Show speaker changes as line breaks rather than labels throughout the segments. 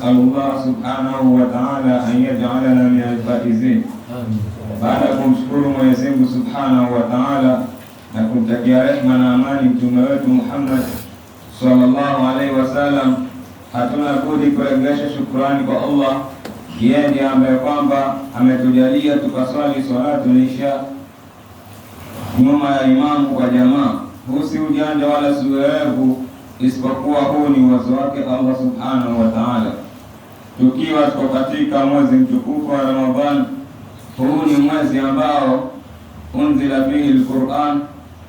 nasalullah subhanahu wa ta'ala an yaj'alana min al-faizin. Baada ya kumshukuru Mwenyezi Mungu subhanahu wa ta'ala na kumtakia rehema na amani mtume wetu Muhammad sallallahu alaihi wasallam, hatuna budi kurejesha shukrani kwa Allah, yeye ndiye ambaye kwamba ametujalia tukaswali swalatul isha nyuma ya imamu kwa jamaa. Huu si ujanja wala si uwerevu, isipokuwa huu ni uwezo wake Allah subhanahu wa ta'ala. Tukiwa tuko katika mwezi mtukufu wa Ramadhan, huu ni mwezi ambao unzila fihi al-Qur'an,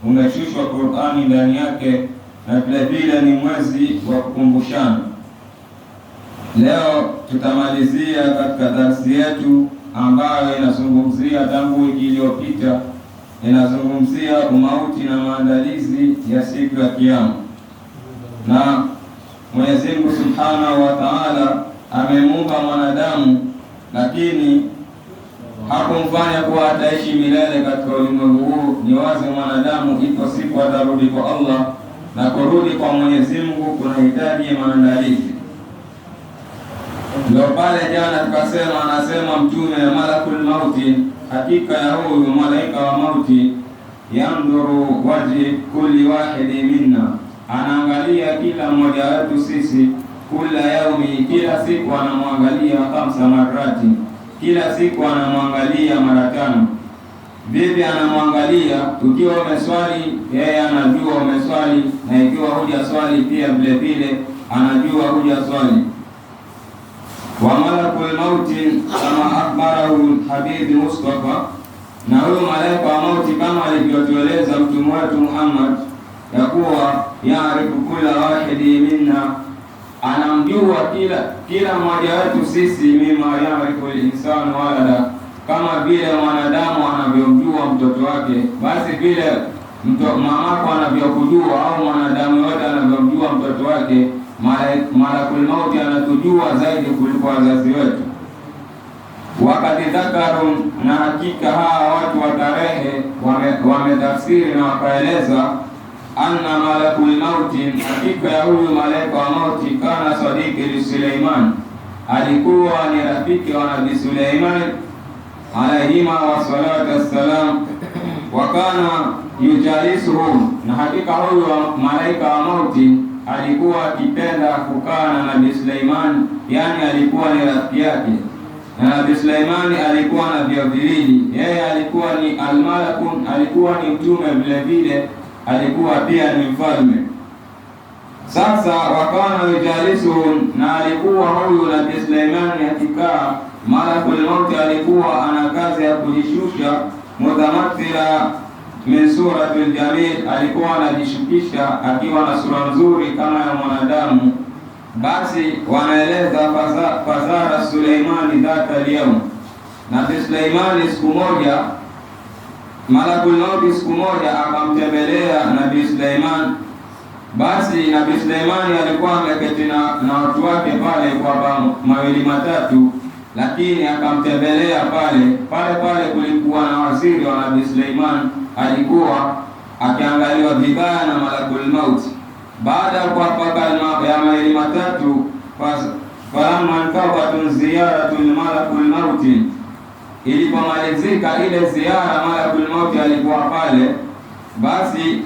umeshushwa Qur'ani ndani yake, na vile vile ni mwezi wa kukumbushana. Leo tutamalizia katika darsi yetu ambayo inazungumzia tangu wiki iliyopita, inazungumzia umauti na maandalizi ya siku ya Kiyama. Na Mwenyezi Mungu Subhanahu wa Ta'ala amemuumba mwanadamu, lakini hakumfanya kuwa ataishi milele katika ulimwengu huu. Ni wazi mwanadamu iko siku atarudi kwa Allah, na kurudi kwa Mwenyezi Mungu kunahitaji maandalizi. Ndio pale jana tukasema, anasema mtume malakul mauti, hakika ya huyu malaika wa mauti, yanduru wajhi kulli wahidi minna, anaangalia kila mmoja wetu sisi, kila yaumi, kila siku anamwangalia 5 marati, kila siku anamwangalia mara 5. Bibi anamwangalia, ukiwa umeswali yeye anajua umeswali, na ikiwa hujaswali pia vile vile anajua hujaswali. Wa malakul mauti kama akhbarahu habibi Mustafa, na huyo malaika wa mauti kama alivyotueleza mtume wetu Muhammad ya kuwa yaarifu kula wahidi minna, anamjua kila mmoja wetu sisi, mima yaarifu al-insanu walada, kama vile mwanadamu anavyomjua mtoto wake, basi vile mamako anavyokujua au mwanadamu yote anavyomjua mtoto wake, malakul mauti anatujua zaidi kuliko wazazi wetu. Wakati dhakaru, na hakika hawa watu wa tarehe wametafsiri na wakaeleza, anna malakul mauti, hakika ya huyu malaika wa mauti, kana sadiki li Suleiman, alikuwa ni rafiki wa Nabii Suleiman alayhima wa salatu wassalam, wa kana yujalisuhu, na hakika huyu malaika wa mauti alikuwa akipenda kukaa na Nabii Suleiman, yani alikuwa ni rafiki yake. Na Nabii Suleiman alikuwa na vyeo viwili, yeye alikuwa ni almalakun, alikuwa ni mtume, vile vile alikuwa pia ni mfalme. Sasa wakana yujalisuhu, na alikuwa huyu Nabii Suleiman akikaa, malakul mauti alikuwa ana kazi ya kujishusha, mutamathila min suratul jamil, alikuwa anajishukisha akiwa na sura nzuri kama ya mwanadamu. Basi wanaeleza fazara Suleimani dhata liyawm, Nabii Suleimani siku moja, malakul mauti siku moja akamtembelea Nabii Suleiman. Basi Nabii Suleimani alikuwa ameketi na watu wake pale kwa mawili matatu, lakini akamtembelea pale kulikuwa na waziri wa Nabii Suleiman, alikuwa akiangaliwa vibaya na malakul mauti. Baada ya kuwapaka ya mawili matatu, falamma nkawatun ziyaratul malakul mauti, ilipomalizika ile ziara malakul mauti alikuwa pale, basi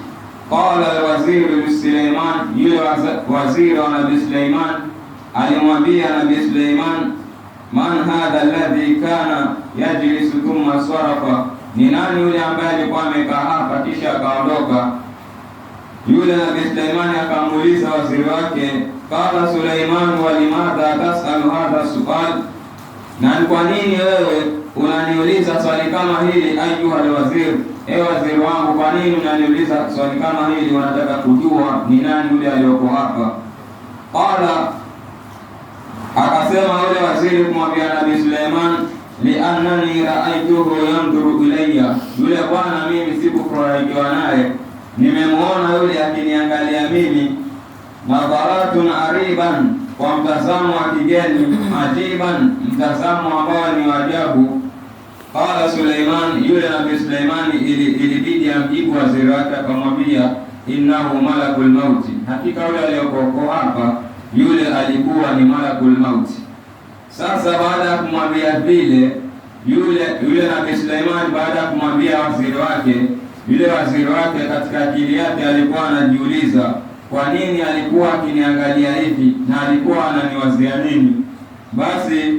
qala alwaziri li Suleiman, yule waziri wa Nabii Suleiman alimwambia Nabii Suleiman, man hadha alladhi kana yajlisu thumma sarafa, ni nani yule ambaye alikuwa amekaa hapa kisha akaondoka? Yule Nabii Suleiman akamuuliza waziri wake, qala Suleiman, wa limadha tasalu hadha sual, na kwa nini wewe unaniuliza swali kama hili? Ayuha alwazir, ewe waziri wangu, kwa nini unaniuliza swali kama hili? Unataka kujua ni nani yule aliyoko hapa? Qala, akasema yule waziri kumwambia Nabii Suleiman, liannani ra'aytuhu yanduru ilayya, yule bwana mimi sikufurahikiwa naye, nimemuona yule akiniangalia mimi, nadharatun ariban, kwa mtazamo wa kigeni, ajiban, mtazamo ambao ni wajabu. Qala Suleiman, yule Nabii Suleiman ilibidi amjibu waziri wake, akamwambia, innahu malakul mauti, hakika yule aliyoko hapa yule alikuwa ni malakul mauti. Sasa baada ya kumwambia vile yule Nabii Suleiman, baada ya kumwambia waziri wake, yule waziri wake katika akili yake alikuwa anajiuliza, kwa nini alikuwa akiniangalia hivi na alikuwa ananiwazia nini? Basi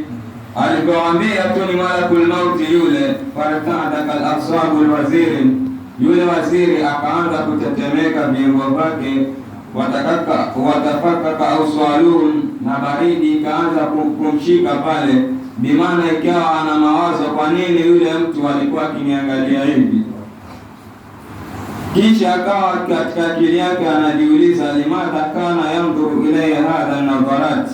alipomwambia tu ni malakul mauti yule, fartadaka al-aswabul waziri, yule waziri akaanza kutetemeka viungo vyake, watafakaka auswaluhum, na baridi ikaanza kumshika pale, bimaana ikawa ana mawazo, kwa nini yule mtu alikuwa akiniangalia hivi? Kisha akawa katika akili yake anajiuliza, limadha kana yandhuru ilayya hadha nadharat,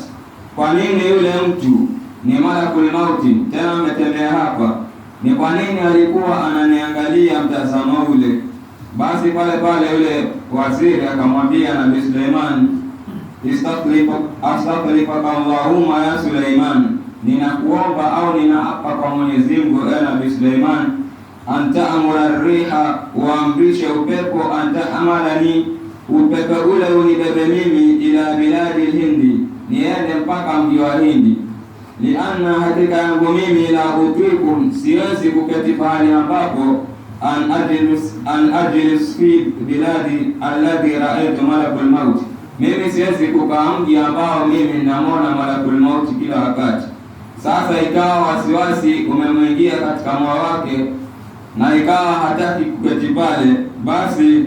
kwa nini yule mtu ni malakul mauti tena ametembea hapa, ni kwa nini alikuwa ananiangalia mtazamo ule? Basi pale pale yule waziri akamwambia Nabii Suleiman, astaghfirullah Allahumma ya Suleiman, ninakuomba au ninaapa kwa Mwenyezi Mungu ewe Nabii Suleiman, anta amura riha, waamrishe upepo, anta amalani, upepo ule unibebe mimi, ila biladi Hindi, niende mpaka mji wa Hindi. Lianna hakika yangu mimi la utikum, siwezi kuketi pahali ambapo an ajlis fi biladi alladhi ra'aytu malakul maut, mimi siwezi kukaa mji ambao mimi ninamwona malakul maut kila wakati. Sasa ikawa wasiwasi umemwingia katika moyo wake na ikawa hataki kuketi pale. Basi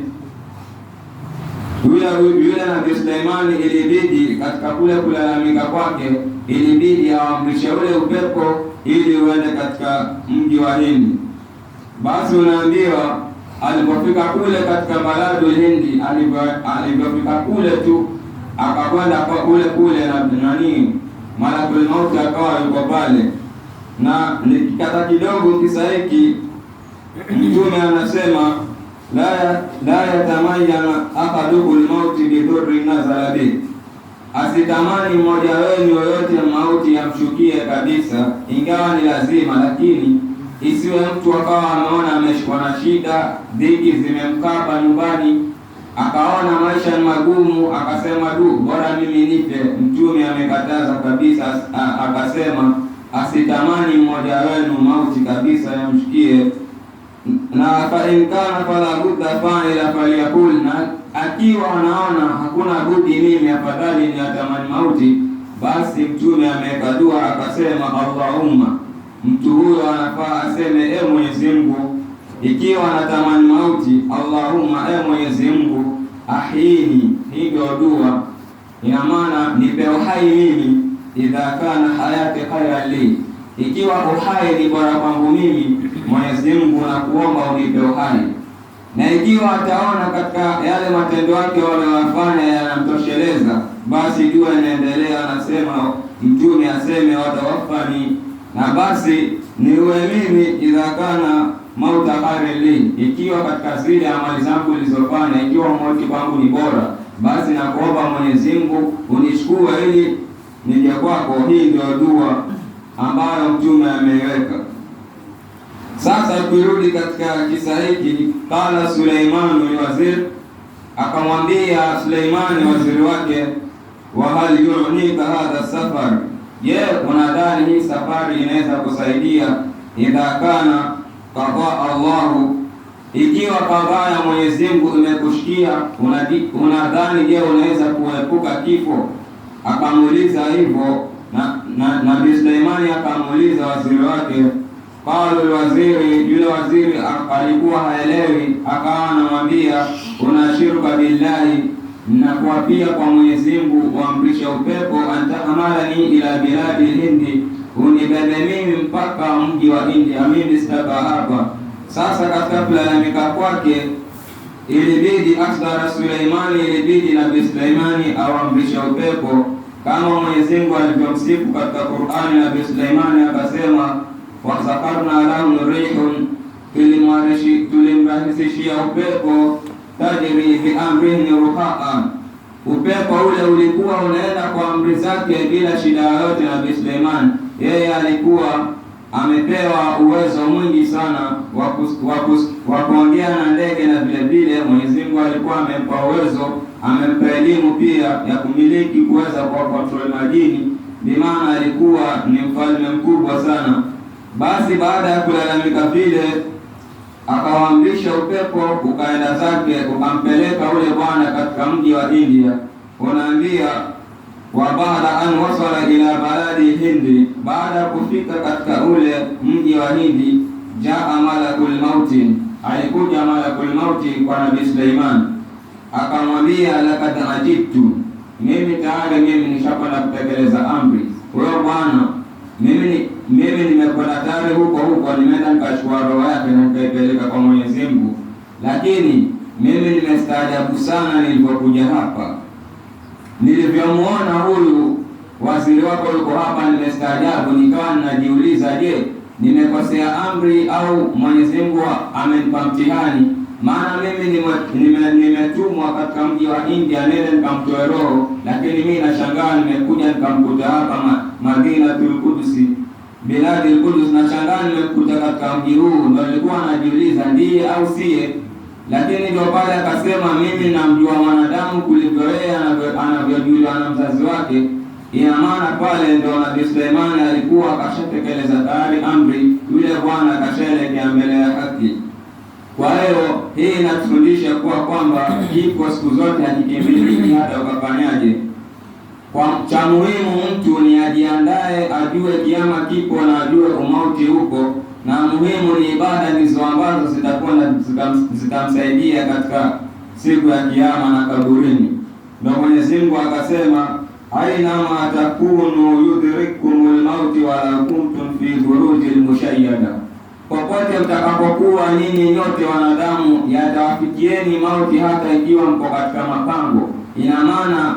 yule Nabii Suleimani ilibidi katika kule kulalamika kwake, ilibidi aamrishe ule upepo ili uende katika mji wa Hindi. Basi unaambiwa alipofika kule katika baladul Hindi, alipofika kule tu akakwenda kwa kule na malakul mauti akawa yuko pale. Na nikikata kidogo kisa hiki, Mtume anasema la yatamayana ahadukul mauti bidhurri nazala bi, asitamani mmoja wenu yoyote mauti yamshukie kabisa, ingawa ni lazima, lakini isiwe mtu akawa ameona ameshikwa na shida, dhiki zimemkaba nyumbani, akaona maisha ni magumu, akasema bora mimi nife. Mtume amekataza kabisa, akasema asitamani mmoja wenu mauti kabisa yamshukie. Na fa in kana fala budda fa'ila falyakul, na akiwa anaona hakuna budi mimi afadhali ni atamani mauti, basi Mtume ameweka dua akasema Allahumma, mtu huyo anafaa aseme e Mwenyezi Mungu, ikiwa anatamani mauti, Allahumma, e Mwenyezi Mungu, ahyini. Hii ndio dua, ina maana nipe uhai mimi, idha kana hayati khayran li, ikiwa uhai ni bora kwangu mimi, Mwenyezi Mungu nakuomba unipe uhai. Na ikiwa ataona katika yale matendo yake wamewafanya yanamtosheleza, basi dua inaendelea, anasema Mtume aseme watawafani, na basi niwe mimi, idha kana mauta khairan li, ikiwa katika zile amali zangu nilizofanya, ikiwa mauti kwangu ni bora, basi nakuomba Mwenyezi Mungu unichukue ili nije kwako. Hii ndio dua ambayo Mtume ameiweka. Sasa tukirudi katika kisa hiki, qala Suleiman wazir, akamwambia Suleimani waziri wake, wa hal yu'nika hadha safar, je, unadhani hii safari inaweza kusaidia? Idha kana qada Allahu, ikiwa kadhaa ya Mwenyezi Mungu imekushikia, unadhani je unaweza kuepuka kifo? Akamuuliza hivyo na Nabii Suleimani akamuuliza waziri wake. Qala waziri, yule waziri alikuwa haelewi, akawa anamwambia unashirika billahi, nakuapia kwa Mwenyezi Mungu, uamrisha upepo, antahamalani ila biladi Hindi, unibebe mimi mpaka mji wa India, mimi sitaka hapa. Sasa katika kulalamika kwake ilibidi akthara Suleimani, ilibidi Nabii Suleimani awamrisha upepo kama Mwenyezi Mungu alivyomsifu katika Qur'ani. Nabii Suleimani akasema wasakarna lahum rihun, tulimrahisishia upepo, tajri bi amrihi ruhaa, upepo ule ulikuwa unaenda kwa amri zake bila shida yoyote. Nabii Suleiman yeye alikuwa amepewa uwezo mwingi sana wa kuongea na ndege, na vile vile Mwenyezi Mungu alikuwa amempa uwezo amempa elimu pia ya kumiliki kuweza kwa kontrol majini, bimaana alikuwa ni mfalme mkubwa sana. Basi baada ya kulalamika vile, akawaamrisha upepo ukaenda zake ukampeleka ule bwana katika mji wa India. Unaambia wa baada an wasala ila baladi Hindi, baada ya kufika katika ule mji wa Hindi, jaa malakul mauti, alikuja malakul mauti kwa Nabii Suleiman, akamwambia lakad ajibtu, mimi tayari mimi nishakwenda kutekeleza amri. Huyo bwana mimi nimekwenda tayari huko nimeenda nikachukua roho yake na nikaipeleka kwa Mwenyezi Mungu, lakini mimi nimestaajabu sana nilipokuja hapa. Nilivyomuona huyu waziri wako yuko hapa, nimestaajabu, nikawa ninajiuliza, je, nimekosea amri au Mwenyezi Mungu amenipa mtihani? Maana mimi nimetumwa katika mji wa India nile nikamtoe roho, lakini mimi nashangaa nimekuja nikamkuta hapa Madinatul Qudusi, Biladil Qudus. Nashangaa nimekuta katika mji huu, ndio nilikuwa najiuliza ndiye au siye. Lakini ndio pale akasema, mimi namjua mwanadamu kuliko yeye anavyojua na mzazi wake. Ina maana pale ndio Nabii Suleiman alikuwa akashatekeleza tayari amri, yule bwana akashaelekea mbele ya haki. Kwa hiyo hii inatufundisha kwamba kifo siku zote hakikimbiliki hata ukafanyaje. Kwa cha muhimu mtu ni ajiandae, ajue kiama kipo na ajue umauti huko, na muhimu ni ibada ndizo ambazo zitakwenda zitamsaidia katika siku ya kiyama na kaburini. Ndio Mwenyezi Mungu akasema, aina ma takunu yudrikumul mauti wa la kuntum fi burujil mushayyada, popote mtakapokuwa nyinyi nyote wanadamu yatawafikieni mauti hata ikiwa mko katika mapango. Ina maana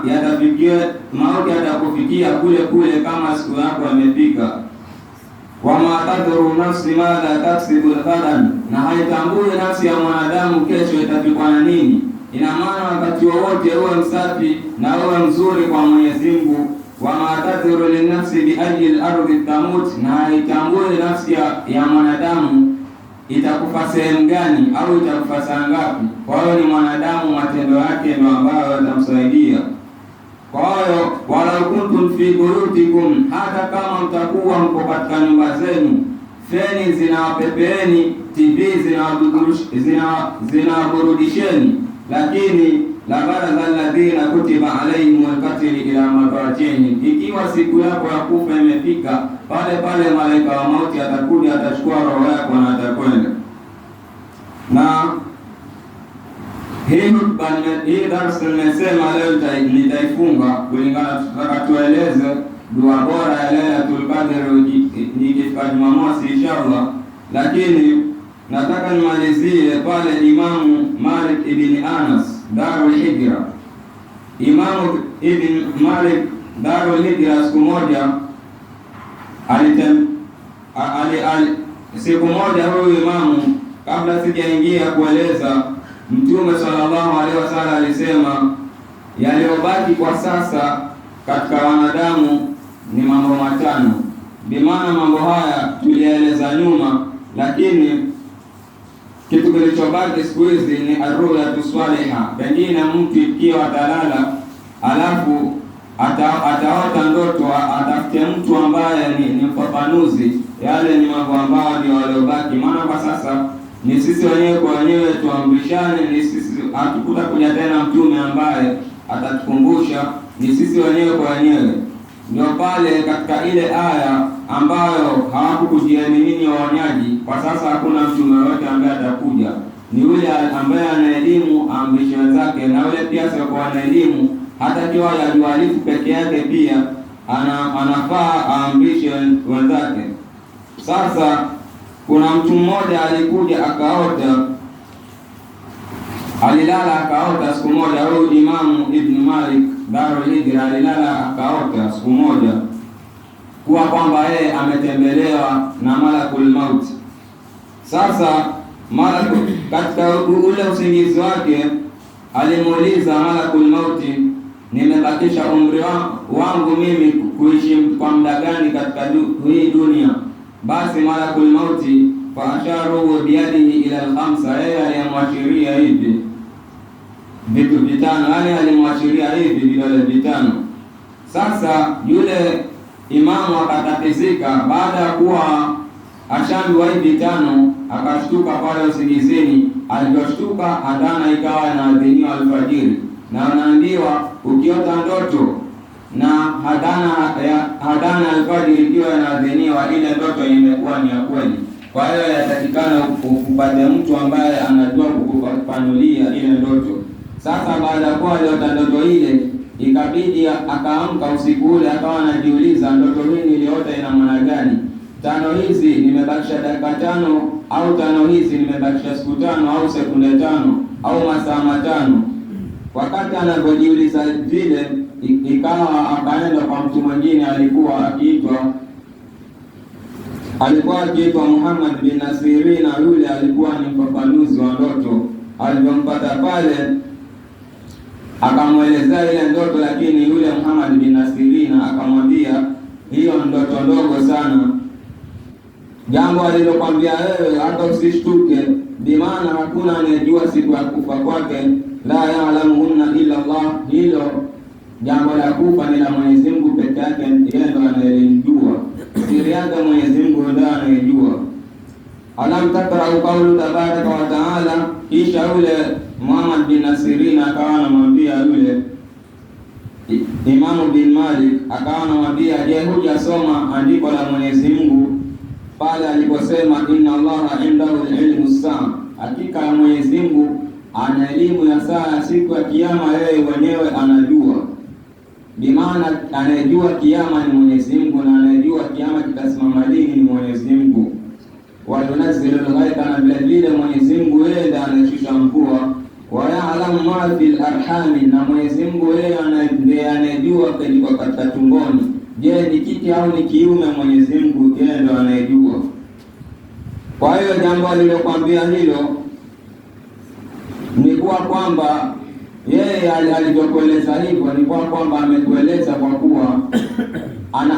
mauti yatakufikia kule kama siku yako imefika. Wama tadru nafsi madha taksibu ghadan, na haitambui nafsi ya mwanadamu kesho itafikwa na nini. Ina maana wakati wowote uwe msafi na uwe mzuri kwa Mwenyezi Mungu. Wama tadru linafsi bi ayyi al-ardi tamut, na haitambui nafsi ya mwanadamu itakufa sehemu gani au itakufa saa ngapi. Kwa hiyo ni mwanadamu, matendo yake ndio ambayo yatamsaidia. Kwa hiyo wala kuntum fi buyutikum, hata kama mtakuwa mko katika nyumba zenu, feni zinawapepeeni, TV zinawaburudisheni, lakini la baraza alladhina kutiba alaihimul qatl ila madarajihim, ikiwa siku yako ya kufa imefika, pale malaika wa mauti atakuja, atachukua roho yako na atakwenda. Na hii darasa nimesema leo nitaifunga kulingana, tutaka tueleze dua bora ya Lailatul Qadr nikifika Jumamosi inshallah, lakini nataka nimalizie pale Imamu Malik ibn Anas Darul Hijra. Imamu ibn Malik Darul Hijra siku moja siku moja huyu imamu, kabla sijaingia kueleza, Mtume sallallahu alaihi wasallam alisema yaliyobaki kwa sasa katika wanadamu ni mambo matano. Bimaana mambo haya tulieleza nyuma, lakini kitu kilichobaki siku hizi ni arru'yatu swaliha. Pengine mtu ikiwa atalala alafu ataota ndoto, atafute mtu ambaye ni mfafanuzi, yale ni mambo ambayo ndio waliobaki. Maana kwa sasa ni sisi wenyewe kwa wenyewe tuamrishane, ni sisi, hatukuta kuja tena mtume ambaye atatukumbusha, ni sisi wenyewe kwa wenyewe. Ndio pale katika ile aya ambayo hawakukujieni nini waonyaji, kwa sasa hakuna mtume yote ambaye atakuja, ni yule ambaye ana elimu aamrishe wenzake, na yule pia sio kwa ana elimu, hata kiwa ya jualifu peke yake pia anafaa aamrishe wenzake. Sasa kuna mtu mmoja alikuja akaota, alilala akaota siku moja. Huyu Imamu Ibn Malik Darul Hijra alilala akaota siku moja kuwa kwamba yeye ametembelewa na malakul maut. Sasa katika ule usingizi wake alimuuliza malakul mauti, nimebakisha umri wangu mimi kuishi kwa muda gani katika hii dunia? Basi malakul mauti faasharu biyadihi ila al-khamsa, yeye aliyamwashiria hivi vitu vitano, yaani alimwashiria hivi vidole vitano. Sasa yule imamu akatatizika, baada ya kuwa ashambiwa hivi vitano, akashtuka pale usingizini. Aliposhtuka adhana ikawa inaadhiniwa alfajiri, na anaambiwa ukiota ndoto na adhana alfajiri ikiwa inaadhiniwa, ile ndoto imekuwa ni ya kweli. Kwa hiyo yatakikana upate mtu ambaye anajua kukufafanulia ile ndoto. Sasa baada ya kuwa aliota ndoto ile, ikabidi akaamka usiku ule, akawa anajiuliza ndoto hii niliota ina maana gani? Tano hizi nimebakisha dakika tano, au tano hizi nimebakisha siku tano, au sekunde tano, au masaa matano? Wakati anapojiuliza vile, ikawa akaenda kwa mtu mwingine alikuwa akiitwa Muhammad bin Nasirina. Yule alikuwa ni mfafanuzi wa ndoto. Alipompata pale akamwelezea ile ndoto, lakini yule Muhammad bin Nasirina akamwambia hiyo ndoto ndogo sana, jambo alilokwambia wewe hata usishtuke, bimaana hakuna anayejua siku ya kufa kwake, la ya'lamuhunna illa Allah. Hilo jambo la kufa ni la Mwenyezi Mungu peke yake, yeye ndo anayelijua siri yake, Mwenyezi Mungu ndiye anayejua. Alam takra'u qawlu tabaraka wa ta'ala. Kisha yule Muhammad bin Nasirina akawa anamwambia yule Imamu bin Malik, akawa anamwambia je, hujasoma andiko la Mwenyezi Mungu pale aliposema inna Allaha indahu ilmu saa, hakika ya Mwenyezi Mungu ana elimu ya saa, siku ya kiyama yeye mwenyewe anajua. Bimaana anayejua kiyama ni Mwenyezi Mungu, na anayejua kiyama kitasimama lini ni Mwenyezi Mungu. Wa yunazzilu al-ghaitha, na vile vile Mwenyezi Mungu yeye ndiye anashusha mvua. Wa ya'lamu ma fil arhami, na Mwenyezi Mungu yeye ndiye anayejua kilicho katika tumboni. Je, ni kike au ni kiume? Mwenyezi Mungu yeye ndiye anayejua. Kwa hiyo jambo alilokwambia hilo ni kuwa kwamba yeye alivyokueleza hivyo ni kwa kwamba amekueleza kwa kuwa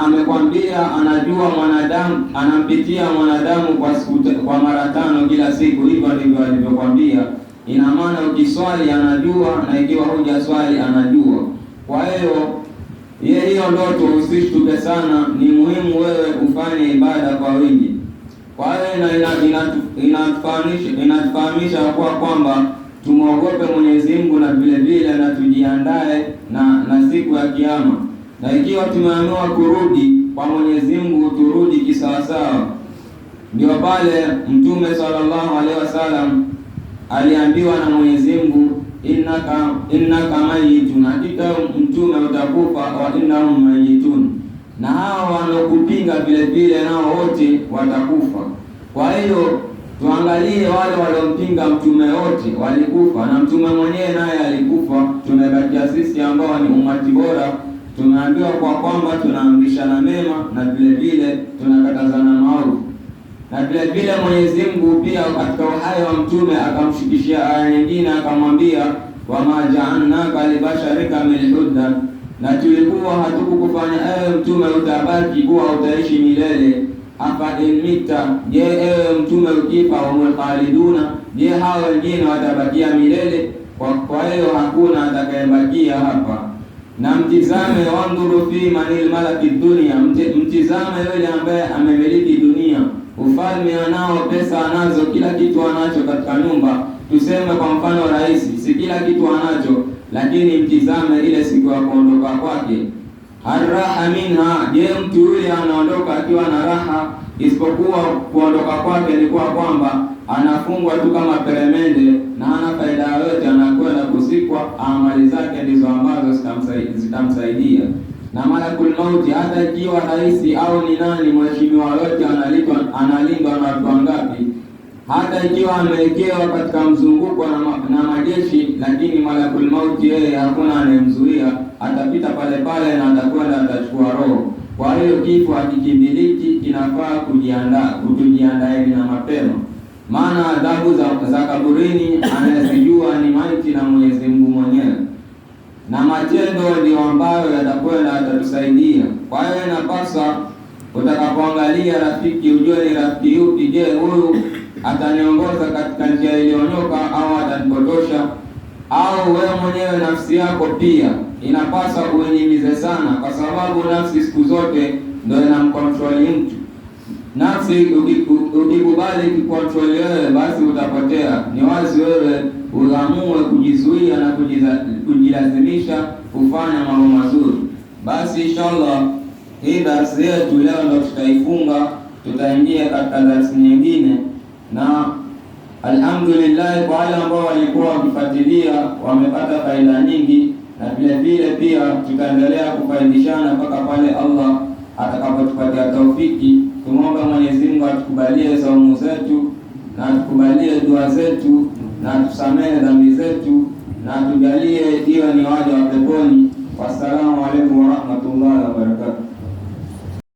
amekwambia anajua mwanadamu, anampitia mwanadamu kwa mara tano kila siku. Hivyo ndivyo alivyokwambia. Ina maana ukiswali anajua, na ikiwa hujaswali anajua. Kwa hiyo hiyo ndoto usishtuke sana, ni muhimu wewe ufanye ibada kwa wingi. Kwa hiyo inatufahamisha kwa kwamba tumwogope Mwenyezi Mungu, na vile vile na tujiandae na siku ya kiyama. Na ikiwa tumeamua kurudi kwa Mwenyezi Mungu, turudi kisawasawa. Ndio pale Mtume sallallahu alaihi wasallam aliambiwa na Mwenyezi Mungu, innaka mayitun, hakika Mtume utakufa, wa innahum mayitun, na hao wanaokupinga vile vile nao wote watakufa. Kwa hiyo tuangalie wale waliompinga mtume wote walikufa, na mtume mwenyewe naye alikufa. Tumebakia sisi ambao ni umati bora. Tumeambiwa kwa kwamba tunaamrishana mema na vile vile tunakatazana maovu. Na vile vile Mwenyezi Mungu pia katika uhai wa mtume akamshikishia aya nyingine, akamwambia wama ja'alnaka libasharika min hudda, na tulikuwa hatukukufanya ewe mtume utabaki kuwa utaishi milele. Afa imita, je ewe mtume ukifa wa khaliduna, je hao wengine watabakia milele? Kwa hiyo hakuna atakayebakia hapa. Na mtizame, wanduru fi manil malaki dunia, mtizame yule ambaye amemiliki dunia, ufalme anao, pesa anazo, kila kitu anacho katika nyumba. Tuseme kwa mfano rais, si kila kitu anacho, lakini mtizame ile siku ya kuondoka kwake. Arraha minha, je mtu yule anaondoka akiwa na raha? Isipokuwa kuondoka kwake ni kwa kwamba anafungwa tu kama peremende na hana faida yoyote, anakwenda kusikwa. Amali zake ndizo ambazo zitamsaidia. Na malakul mauti, hata ikiwa rais au ni nani mheshimiwa yote analindwa na watu wangapi, hata ikiwa amewekewa katika mzunguko na majeshi, lakini malakul mauti yeye hakuna anayemzuia, atapita pale pale na atakwenda atachukua roho. Kwa hiyo kifo hakikimbiliki, kinafaa kujiandaeni na mapema, maana adhabu za kaburini anayezijua ni maiti na Mwenyezi Mungu mwenyewe, na matendo ndio ambayo yatakwenda atatusaidia. Kwa hiyo inapaswa utakapoangalia rafiki ujue ni rafiki yupi. Je, huyu ataniongoza katika njia iliyonyoka au atanipotosha? au wewe mwenyewe nafsi yako pia inapaswa uinimize sana, kwa sababu nafsi siku zote ndio inamkontroli mtu. Nafsi ukikubali kukontroli wewe, basi utapotea. Ni wazi wewe uamue kujizuia na kujilazimisha kufanya mambo mazuri. Basi inshallah hii darasa yetu leo ndio tutaifunga, tutaingia katika darasa nyingine, na alhamdulillah kwa wale ambao walikuwa wakifuatilia wamepata faida nyingi, na vile vile pia tutaendelea kufaidishana mpaka pale Allah atakapotupatia taufiki. Tumomba Mwenyezi Mungu atukubalie saumu zetu na atukubalie dua zetu na atusamehe dhambi zetu na atujalie iwe ni waja wa peponi. Wassalamu alaikum warahmatullahi wabarakatuh.